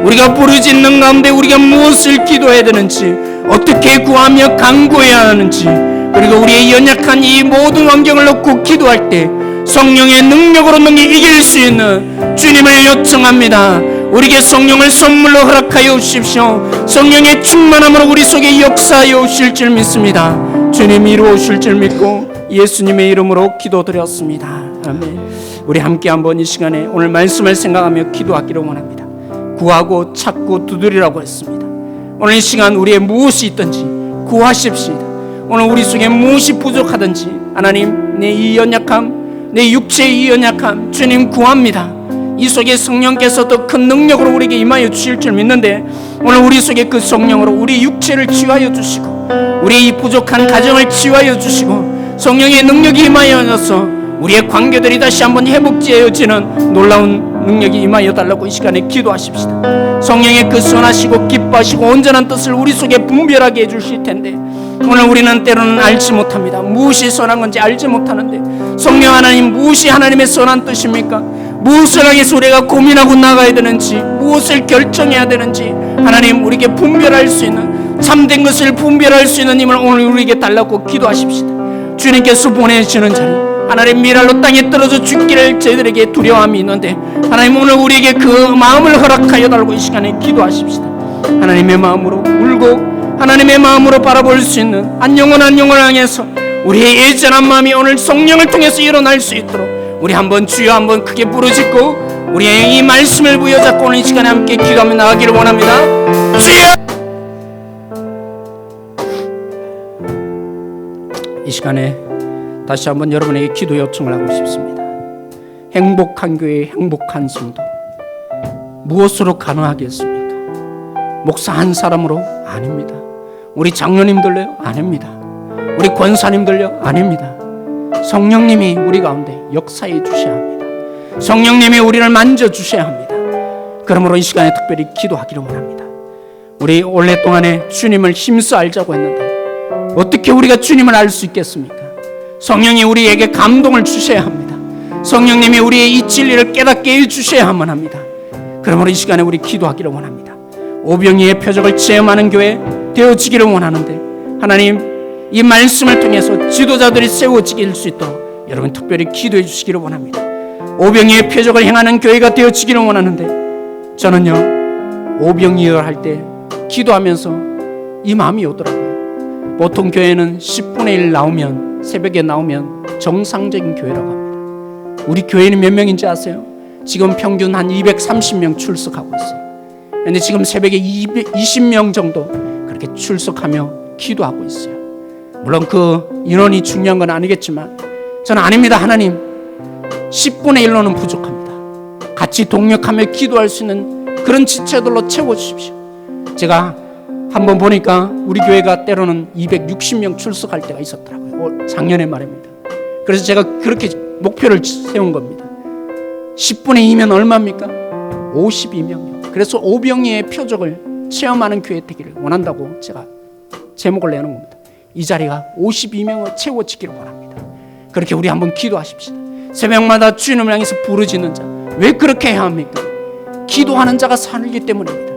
우리가 부르짖는 가운데 우리가 무엇을 기도해야 되는지, 어떻게 구하며 간구해야 하는지, 그리고 우리의 연약한 이 모든 환경을 놓고 기도할 때 성령의 능력으로 능히 이길 수 있는 주님을 요청합니다. 우리에게 성령을 선물로 허락하여 주십시오. 성령의 충만함으로 우리 속에 역사하여 오실 줄 믿습니다. 주님 이루어 오실 줄 믿고 예수님의 이름으로 기도드렸습니다. 아멘. 우리 함께 한번 이 시간에 오늘 말씀을 생각하며 기도하기를 원합니다. 구하고 찾고 두드리라고 했습니다. 오늘 이 시간 우리의 무엇이 있든지 구하십시다. 오늘 우리 속에 무엇이 부족하든지 하나님, 내 이 연약함, 내 육체의 이 연약함 주님 구합니다. 이 속에 성령께서 더 큰 능력으로 우리에게 임하여 주실 줄 믿는데, 오늘 우리 속에 그 성령으로 우리 육체를 치유하여 주시고 우리의 이 부족한 가정을 치유하여 주시고 성령의 능력이 임하여서 우리의 관계들이 다시 한번 회복되어지는 놀라운 능력이 임하여 달라고 이 시간에 기도하십시다. 성령의 그 선하시고 기뻐하시고 온전한 뜻을 우리 속에 분별하게 해주실 텐데, 오늘 우리는 때로는 알지 못합니다. 무엇이 선한 건지 알지 못하는데, 성령 하나님, 무엇이 하나님의 선한 뜻입니까? 무엇을 향해서 우리가 고민하고 나가야 되는지, 무엇을 결정해야 되는지 하나님, 우리에게 분별할 수 있는, 참된 것을 분별할 수 있는 힘을 오늘 우리에게 달라고 기도하십시다. 주님께서 보내주시는 자리, 하나님 미랄로 땅에 떨어져 죽기를 저희들에게 두려움이 있는데, 하나님 오늘 우리에게 그 마음을 허락하여 달라고 이 시간에 기도하십시다. 하나님의 마음으로 울고 하나님의 마음으로 바라볼 수 있는 한 영혼 한 영혼을 향해서 우리의 애절한 마음이 오늘 성령을 통해서 일어날 수 있도록 우리 한번 주여 한번 크게 부르짖고 우리의 이 말씀을 부여잡고 오늘 이 시간에 함께 기도하며 나가기를 원합니다. 주여! 이 시간에 다시 한번 여러분에게 기도 요청을 하고 싶습니다. 행복한 교회, 행복한 성도, 무엇으로 가능하겠습니까? 목사 한 사람으로? 아닙니다. 우리 장로님들요? 아닙니다. 우리 권사님들요? 아닙니다. 성령님이 우리 가운데 역사해 주셔야 합니다. 성령님이 우리를 만져주셔야 합니다. 그러므로 이 시간에 특별히 기도하기를 원합니다. 우리 오랫동안에 주님을 힘써 알자고 했는데 어떻게 우리가 주님을 알 수 있겠습니까? 성령이 우리에게 감동을 주셔야 합니다. 성령님이 우리의 이 진리를 깨닫게 해주셔야만 합니다. 그러므로 이 시간에 우리 기도하기를 원합니다. 오병이의 표적을 체험하는 교회 되어지기를 원하는데, 하나님 이 말씀을 통해서 지도자들이 세워지길 수 있도록 여러분 특별히 기도해 주시기를 원합니다. 오병이의 표적을 행하는 교회가 되어지기를 원하는데, 저는요 오병이어 할 때 기도하면서 이 마음이 오더라고요. 보통 교회는 10분의 1 나오면, 새벽에 나오면 정상적인 교회라고 합니다. 우리 교회는 몇 명인지 아세요? 지금 평균 한 230명 출석하고 있어요. 그런데 지금 새벽에 20명 정도 그렇게 출석하며 기도하고 있어요. 물론 그 인원이 중요한 건 아니겠지만 저는 아닙니다. 하나님 10분의 1로는 부족합니다. 같이 동력하며 기도할 수 있는 그런 지체들로 채워주십시오. 제가 한번 보니까 우리 교회가 때로는 260명 출석할 때가 있었더라고요. 작년에 말입니다. 그래서 제가 그렇게 목표를 세운 겁니다. 10분의 2면 얼마입니까? 52명이요. 그래서 오병이의 표적을 체험하는 교회 되기를 원한다고 제가 제목을 내는 겁니다. 이 자리가 52명을 채워지기를 원합니다. 그렇게 우리 한번 기도하십시다. 새벽마다 주님을 향해서 부르짖는 자, 왜 그렇게 해야 합니까? 기도하는 자가 살기 때문입니다.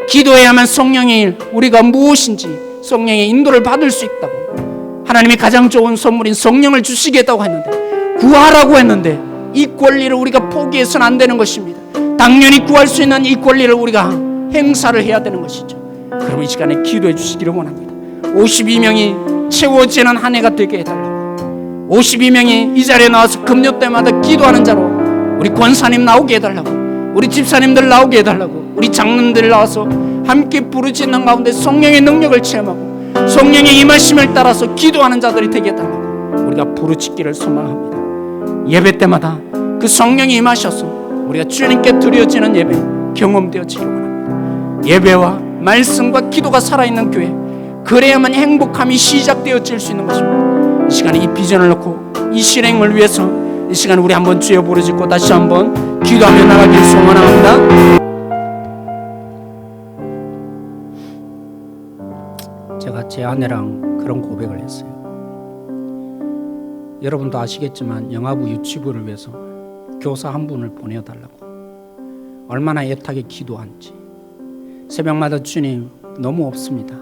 기도해야만 성령의 일, 우리가 무엇인지 성령의 인도를 받을 수 있다고, 하나님이 가장 좋은 선물인 성령을 주시겠다고 했는데, 구하라고 했는데 이 권리를 우리가 포기해서는 안 되는 것입니다. 당연히 구할 수 있는 이 권리를 우리가 행사를 해야 되는 것이죠. 그럼 이 시간에 기도해 주시기를 원합니다. 52명이 채워지는 한 해가 되게 해달라고, 52명이 이 자리에 나와서 금요 때마다 기도하는 자로 우리 권사님 나오게 해달라고, 우리 집사님들 나오게 해달라고, 우리 장로님들 나와서 함께 부르짖는 가운데 성령의 능력을 체험하고 성령의 임하심을 따라서 기도하는 자들이 되게 해달라고 우리가 부르짖기를 소망합니다. 예배 때마다 그 성령이 임하셔서 우리가 주님께 드려지는 예배 경험되어지기 원합니다. 예배와 말씀과 기도가 살아있는 교회, 그래야만 행복함이 시작되어질 수 있는 것입니다. 이 시간에 이 비전을 놓고 이 실행을 위해서 이 시간에 우리 한번 주여 부르짖고 다시 한번 기도하며 나가길 소원합니다. 제가 제 아내랑 그런 고백을 했어요. 여러분도 아시겠지만 영아부 유치부를 위해서 교사 한 분을 보내달라고 얼마나 애타게 기도한지. 새벽마다 주님 너무 없습니다.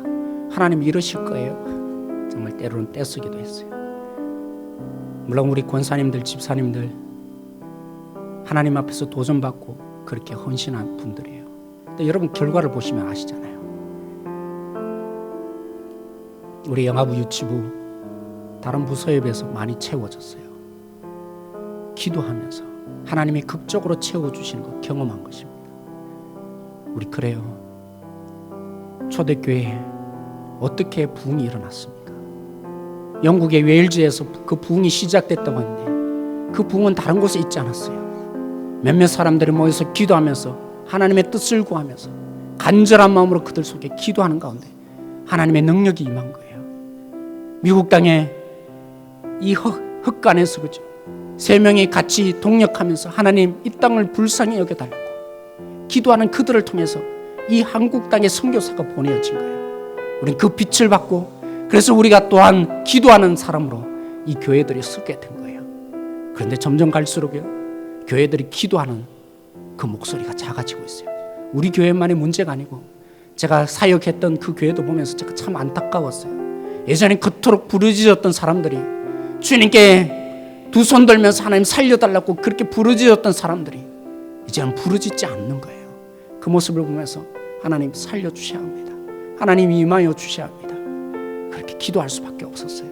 하나님 이러실 거예요. 정말 때로는 떼쓰기도 했어요. 물론 우리 권사님들, 집사님들 하나님 앞에서 도전받고 그렇게 헌신한 분들이에요. 근데 여러분 결과를 보시면 아시잖아요. 우리 영아부 유치부 다른 부서에 비해서 많이 채워졌어요. 기도하면서 하나님이 극적으로 채워주시는 거 경험한 것입니다. 우리 그래요. 초대교회에 어떻게 부흥이 일어났습니까? 영국의 웨일즈에서 그 부흥이 시작됐다고 했는데 그 부흥은 다른 곳에 있지 않았어요. 몇몇 사람들이 모여서 기도하면서 하나님의 뜻을 구하면서 간절한 마음으로 그들 속에 기도하는 가운데 하나님의 능력이 임한 거예요. 미국 땅에 이 흑간에서 그죠? 3명이 같이 동력하면서 하나님 이 땅을 불쌍히 여겨달라고 기도하는 그들을 통해서 이 한국 땅에 선교사가 보내어진 거예요. 우리는 그 빛을 받고 그래서 우리가 또한 기도하는 사람으로 이 교회들이 서게 된 거예요. 그런데 점점 갈수록요 교회들이 기도하는 그 목소리가 작아지고 있어요. 우리 교회만의 문제가 아니고 제가 사역했던 그 교회도 보면서 제가 참 안타까웠어요. 예전에 그토록 부르짖었던 사람들이 주님께 두 손 들면서 하나님 살려달라고 그렇게 부르짖었던 사람들이 이제는 부르짖지 않는 거예요. 그 모습을 보면서 하나님 살려주셔야 합니다. 하나님 임하여 주셔야 합니다. 그렇게 기도할 수밖에 없었어요.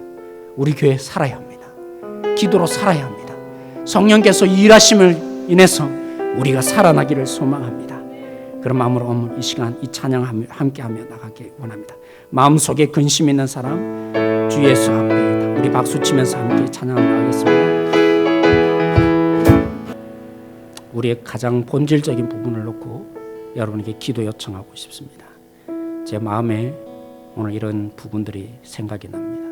우리 교회 살아야 합니다. 기도로 살아야 합니다. 성령께서 일하심을 인해서 우리가 살아나기를 소망합니다. 그런 마음으로 오늘 이 시간 이 찬양 함께하며 나가기 원합니다. 마음속에 근심 있는 사람 주 예수 앞에 우리 박수 치면서 함께 찬양을 나가겠습니다. 우리의 가장 본질적인 부분을 놓고 여러분에게 기도 요청하고 싶습니다. 제 마음에 오늘 이런 부분들이 생각이 납니다.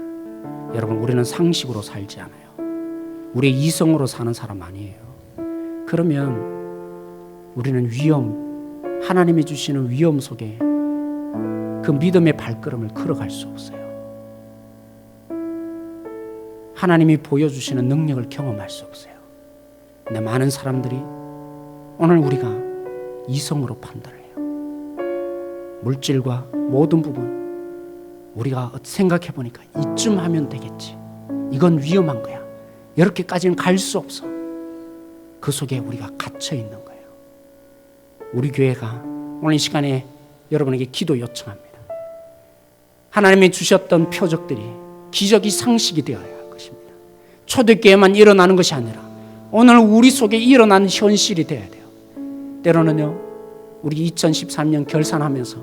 여러분, 우리는 상식으로 살지 않아요. 우리의 이성으로 사는 사람 아니에요. 그러면 우리는 하나님이 주시는 위험 속에 그 믿음의 발걸음을 걸어갈 수 없어요. 하나님이 보여주시는 능력을 경험할 수 없어요. 근데 많은 사람들이 오늘 우리가 이성으로 판단을 해요. 물질과 모든 부분 우리가 생각해 보니까 이쯤 하면 되겠지. 이건 위험한 거야. 이렇게까지는 갈 수 없어. 그 속에 우리가 갇혀 있는 거예요. 우리 교회가 오늘 이 시간에 여러분에게 기도 요청합니다. 하나님이 주셨던 표적들이 기적이 상식이 되어야 할 것입니다. 초대교회만 일어나는 것이 아니라 오늘 우리 속에 일어나는 현실이 되어야 돼요. 때로는요, 우리 2013년 결산하면서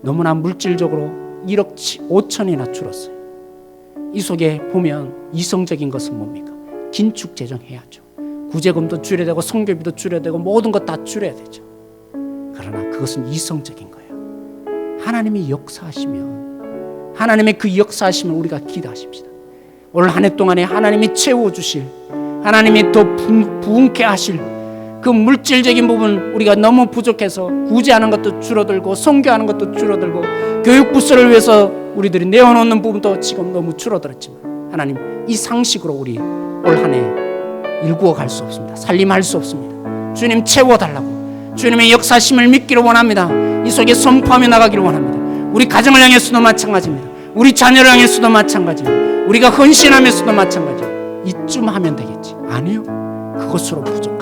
너무나 물질적으로 1억 5천이나 줄었어요. 이 속에 보면 이성적인 것은 뭡니까? 긴축 재정해야죠. 구제금도 줄여야 되고 성교비도 줄여야 되고 모든 것 다 줄여야 되죠. 그러나 그것은 이성적인 거예요. 하나님이 역사하시면 하나님의 그 역사하심을 우리가 기도하십시다. 올 한 해 동안에 하나님이 채워주실, 하나님이 더 부흥케 하실 그 물질적인 부분, 우리가 너무 부족해서 구제하는 것도 줄어들고 성교하는 것도 줄어들고 교육 부서를 위해서 우리들이 내어놓는 부분도 지금 너무 줄어들었지만 하나님, 이 상식으로 우리 올 한 해 일구어 갈 수 없습니다. 살림할 수 없습니다. 주님 채워달라고, 주님의 역사심을 믿기를 원합니다. 이 속에 선포하며 나가기를 원합니다. 우리 가정을 향해서도 마찬가지입니다. 우리 자녀를 향해서도 마찬가지입니다. 우리가 헌신하면서도 마찬가지입니다. 이쯤 하면 되겠지. 아니요, 그것으로 부족합니다.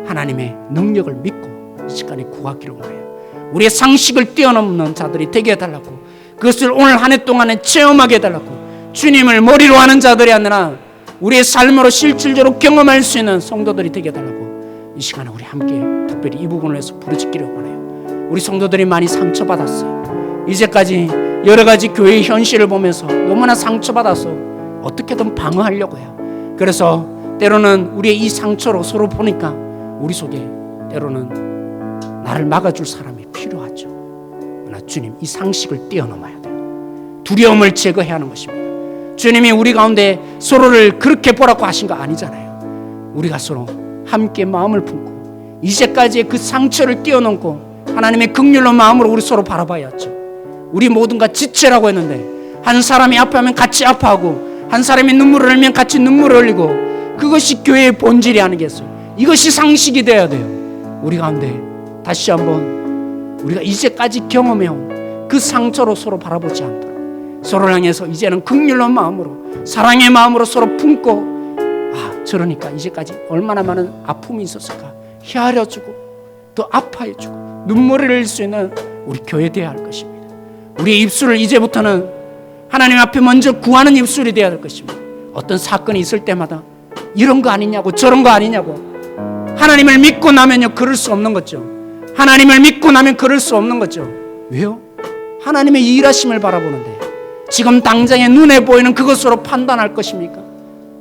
하나님의 능력을 믿고 이 시간에 구하기를 원해요. 우리의 상식을 뛰어넘는 자들이 되게 해달라고, 그것을 오늘 한 해 동안에 체험하게 해달라고, 주님을 머리로 하는 자들이 아니라 우리의 삶으로 실질적으로 경험할 수 있는 성도들이 되게 해달라고 이 시간에 우리 함께 특별히 이 부분을 해서 부르짖기를 원해요. 우리 성도들이 많이 상처받았어요. 이제까지 여러 가지 교회의 현실을 보면서 너무나 상처받아서 어떻게든 방어하려고 해요. 그래서 때로는 우리의 이 상처로 서로 보니까 우리 속에 때로는 나를 막아줄 사람이 필요하죠. 그러나 주님, 이 상식을 뛰어넘어야 돼요. 두려움을 제거해야 하는 것입니다. 주님이 우리 가운데 서로를 그렇게 보라고 하신 거 아니잖아요. 우리가 서로 함께 마음을 품고 이제까지의 그 상처를 뛰어넘고 하나님의 긍휼로 마음으로 우리 서로 바라봐야죠. 우리 모든가 지체라고 했는데 한 사람이 아파하면 같이 아파하고 한 사람이 눈물을 흘리면 같이 눈물을 흘리고, 그것이 교회의 본질이 아니겠어요? 이것이 상식이 돼야 돼요. 우리 가운데 다시 한번 우리가 이제까지 경험해온 그 상처로 서로 바라보지 않도록 서로를 향해서 이제는 긍휼한 마음으로 사랑의 마음으로 서로 품고, 저러니까 이제까지 얼마나 많은 아픔이 있었을까 헤아려주고 또 아파해주고 눈물을 흘릴 수 있는 우리 교회 되어야 할 것입니다. 우리의 입술을 이제부터는 하나님 앞에 먼저 구하는 입술이 되어야 할 것입니다. 어떤 사건이 있을 때마다 이런 거 아니냐고 저런 거 아니냐고, 하나님을 믿고 나면요 그럴 수 없는 거죠. 하나님을 믿고 나면 그럴 수 없는 거죠. 왜요? 하나님의 일하심을 바라보는데 지금 당장에 눈에 보이는 그것으로 판단할 것입니까?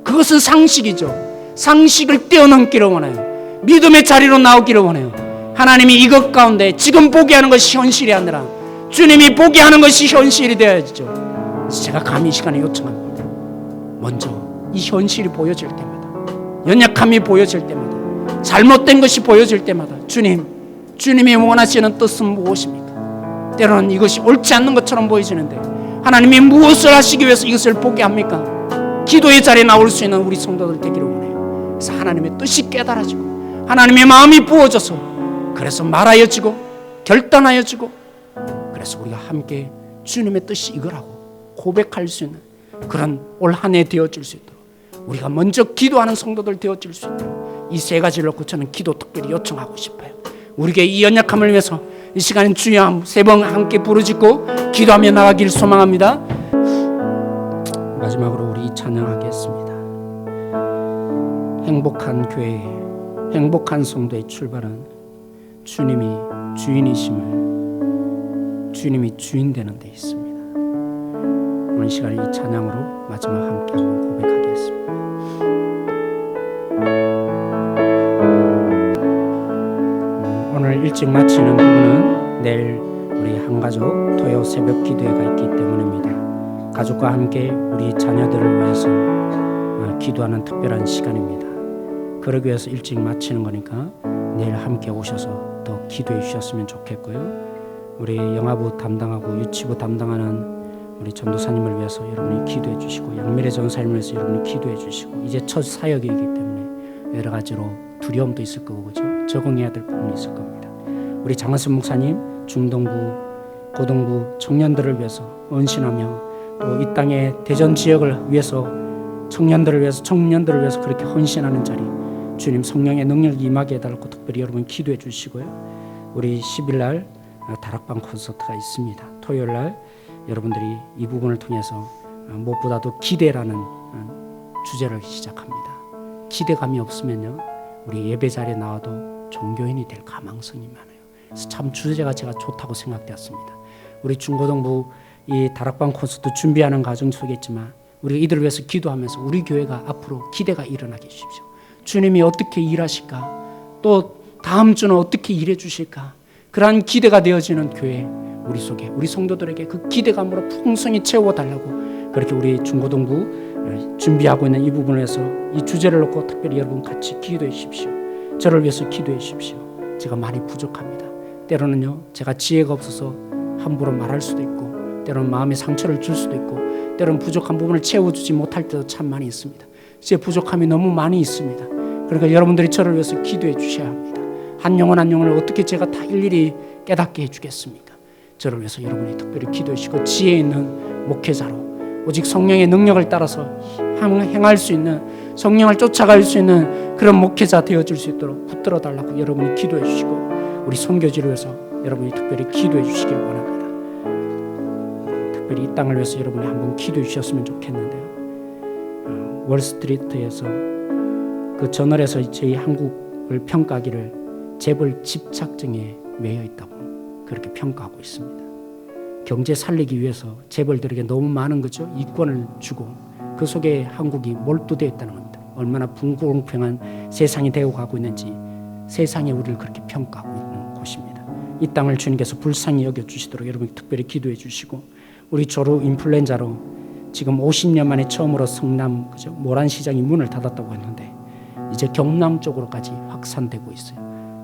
그것은 상식이죠. 상식을 뛰어넘기를 원해요. 믿음의 자리로 나오기를 원해요. 하나님이 이것 가운데 지금 보게 하는 것이 현실이 아니라 주님이 보게 하는 것이 현실이 되어야죠. 제가 감히 이 시간에 요청합니다. 먼저 이 현실이 보여질 때마다, 연약함이 보여질 때마다, 잘못된 것이 보여질 때마다 주님이 원하시는 뜻은 무엇입니까? 때로는 이것이 옳지 않는 것처럼 보여지는데 하나님이 무엇을 하시기 위해서 이것을 보게 합니까? 기도의 자리에 나올 수 있는 우리 성도들 되기를 원해요. 그래서 하나님의 뜻이 깨달아지고 하나님의 마음이 부어져서 그래서 말하여지고 결단하여지고, 그래서 우리가 함께 주님의 뜻이 이거라고 고백할 수 있는 그런 올 한 해 되어질 수 있도록, 우리가 먼저 기도하는 성도들 되어질 수 있도록 이 세 가지를 놓고 저는 기도 특별히 요청하고 싶어요. 우리에게 이 연약함을 위해서 이 시간에 주여 세 번 함께 부르짖고 기도하며 나가길 소망합니다. 마지막으로 우리 찬양하겠습니다. 행복한 교회, 행복한 성도의 출발은 주님이 주인이심을, 주님이 주인 되는 데 있습니다. 오늘 시간에 이 찬양으로 마지막 함께 한번 고백하겠습니다. 오늘 일찍 마치는 부분은 내일 우리 한가족 토요 새벽 기도회가 있기 때문입니다. 가족과 함께 우리 자녀들을 위해서 기도하는 특별한 시간입니다. 그러기 위해서 일찍 마치는 거니까 내일 함께 오셔서 더 기도해 주셨으면 좋겠고요. 우리 영아부 담당하고 유치부 담당하는 우리 전도사님을 위해서 여러분이 기도해 주시고, 양미래 전사님을 위해서 여러분이 기도해 주시고, 이제 첫 사역이기 때문에 여러 가지로 두려움도 있을 거고, 그죠? 적응해야 될 부분이 있을 겁니다. 우리 장하순 목사님, 중동부, 고동부 청년들을 위해서 헌신하며 또 이 땅의 대전 지역을 위해서 청년들을 위해서 그렇게 헌신하는 자리, 주님 성령의 능력이 임하게 해달라고 특별히 여러분 기도해 주시고요. 우리 10일 날 다락방 콘서트가 있습니다. 토요일 날 여러분들이 이 부분을 통해서 무엇보다도 기대라는 주제를 시작합니다. 기대감이 없으면요 우리 예배 자리에 나와도 종교인이 될 가망성이 많아요. 그래서 참 주제가 제가 좋다고 생각되었습니다. 우리 중고등부 이 다락방 콘서트 준비하는 과정 속에 있지만 우리가 이들을 위해서 기도하면서 우리 교회가 앞으로 기대가 일어나게 해주십시오. 주님이 어떻게 일하실까, 또 다음 주는 어떻게 일해 주실까, 그러한 기대가 되어지는 교회, 우리 속에 우리 성도들에게 그 기대감으로 풍성히 채워달라고 그렇게 우리 중고등부 준비하고 있는 이 부분을 해서 이 주제를 놓고 특별히 여러분 같이 기도해 주십시오. 저를 위해서 기도해 주십시오. 제가 많이 부족합니다. 때로는요 제가 지혜가 없어서 함부로 말할 수도 있고, 때로는 마음에 상처를 줄 수도 있고, 때로는 부족한 부분을 채워주지 못할 때도 참 많이 있습니다. 제 부족함이 너무 많이 있습니다. 그러니까 여러분들이 저를 위해서 기도해 주셔야 합니다. 한 영혼 한 영혼을 어떻게 제가 다 일일이 깨닫게 해주겠습니까? 저를 위해서 여러분이 특별히 기도해 주시고, 지혜 있는 목회자로 오직 성령의 능력을 따라서 행할 수 있는, 성령을 쫓아갈 수 있는 그런 목회자 되어줄 수 있도록 붙들어 달라고 여러분이 기도해 주시고, 우리 선교지를 위해서 여러분이 특별히 기도해 주시길 원합니다. 특별히 이 땅을 위해서 여러분이 한번 기도해 주셨으면 좋겠는데요. 월스트리트에서 그 저널에서 저희 한국을 평가하기를 재벌 집착증에 매여 있다고 그렇게 평가하고 있습니다. 경제 살리기 위해서 재벌들에게 너무 많은 거죠. 이권을 주고 그 속에 한국이 몰두되어 있다는 겁니다. 얼마나 불공평한 세상이 되어 가고 있는지 세상에 우리를 그렇게 평가하고 있는 곳입니다. 이 땅을 주님께서 불쌍히 여겨주시도록 여러분 특별히 기도해 주시고, 우리 조루 인플루엔자로 지금 50년 만에 처음으로 성남 그죠? 모란시장이 문을 닫았다고 했는데 이제 경남 쪽으로까지 확산되고 있어요.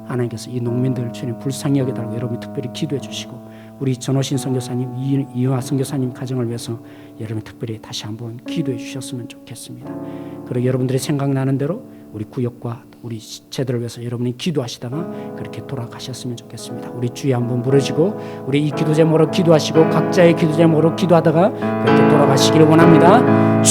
하나님께서 이 농민들 주님 불쌍히 여겨달라고 여러분 특별히 기도해 주시고, 우리 전호신 선교사님, 이화 선교사님 가정을 위해서 여러분 특별히 다시 한번 기도해 주셨으면 좋겠습니다. 그리고 여러분들이 생각나는 대로 우리 구역과 우리 지체들을 위해서 여러분이 기도하시다가 그렇게 돌아가셨으면 좋겠습니다. 우리 주에 한번 부르시고 우리 이 기도 제목으로 기도하시고 각자의 기도 제목으로 기도하다가 그렇게 돌아가시기를 원합니다.